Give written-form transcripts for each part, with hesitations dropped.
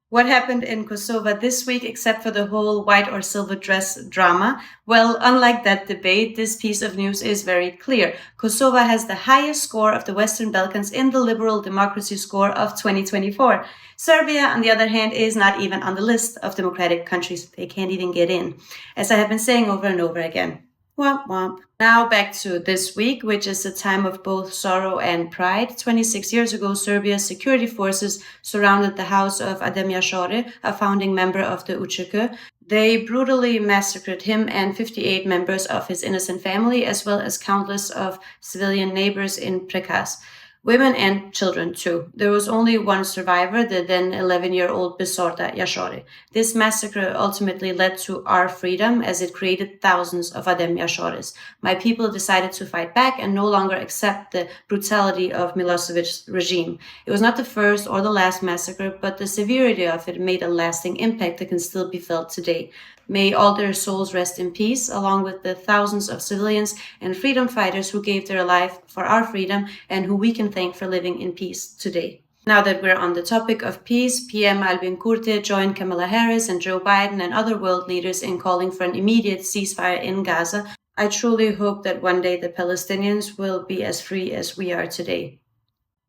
What happened in Kosova this week, except for the whole white or silver dress drama? Well, unlike that debate, this piece of news is very clear. Kosova has the highest score of the Western Balkans in the liberal democracy score of 2024. Serbia, on the other hand, is not even on the list of democratic countries. They can't even get in, as I have been saying over and over again. Womp womp. Now back to this week, which is a time of both sorrow and pride. 26 years ago, Serbia's security forces surrounded the house of Adem Yashore, a founding member of the UÇK. They brutally massacred him and 58 members of his innocent family, as well as countless of civilian neighbors in Prekaz. Women and children too. There was only one survivor, the then 11-year-old Bisorta Yashore. This massacre ultimately led to our freedom as it created thousands of Adem Yashores. My people decided to fight back and no longer accept the brutality of Milosevic's regime. It was not the first or the last massacre, but the severity of it made a lasting impact that can still be felt today. May all their souls rest in peace, along with the thousands of civilians and freedom fighters who gave their life for our freedom and who we can thank for living in peace today. Now that we're on the topic of peace, PM Albin Kurti joined Kamala Harris and Joe Biden and other world leaders in calling for an immediate ceasefire in Gaza. I truly hope that one day the Palestinians will be as free as we are today.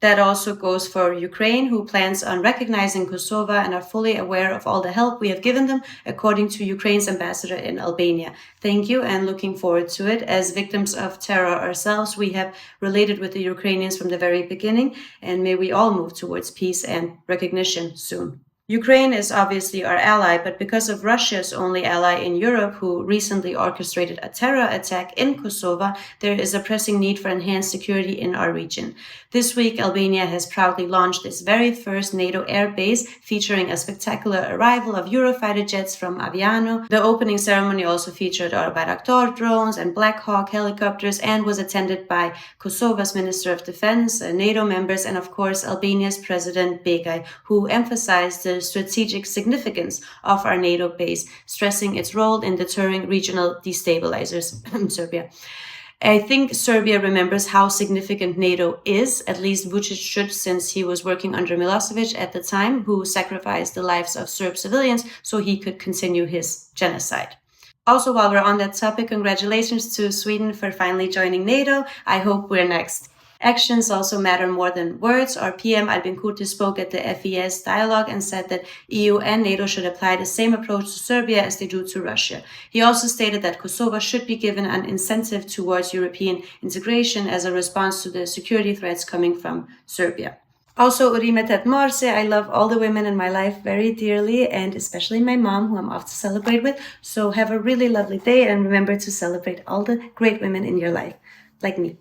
That also goes for Ukraine, who plans on recognizing Kosova and are fully aware of all the help we have given them, according to Ukraine's ambassador in Albania. Thank you and looking forward to it. As victims of terror ourselves, we have related with the Ukrainians from the very beginning, and may we all move towards peace and recognition soon. Ukraine is obviously our ally, but because of Russia's only ally in Europe, who recently orchestrated a terror attack in Kosova, there is a pressing need for enhanced security in our region. This week, Albania has proudly launched its very first NATO air base, featuring a spectacular arrival of Eurofighter jets from Aviano. The opening ceremony also featured our Bayraktar drones and Black Hawk helicopters and was attended by Kosova's Minister of Defense, NATO members, and of course Albania's President Begay, who emphasized the strategic significance of our NATO base, stressing its role in deterring regional destabilizers in Serbia. I think Serbia remembers how significant NATO is, at least Vučić should, since he was working under Milosevic at the time, who sacrificed the lives of Serb civilians so he could continue his genocide. Also, while we're on that topic, congratulations to Sweden for finally joining NATO. I hope we're next. Actions also matter more than words. Our PM Albin Kurti spoke at the FES dialogue and said that EU and NATO should apply the same approach to Serbia as they do to Russia. He also stated that Kosovo should be given an incentive towards European integration as a response to the security threats coming from Serbia. Also, Urimetet Morse, I love all the women in my life very dearly, and especially my mom, who I'm off to celebrate with. So have a really lovely day and remember to celebrate all the great women in your life, like me.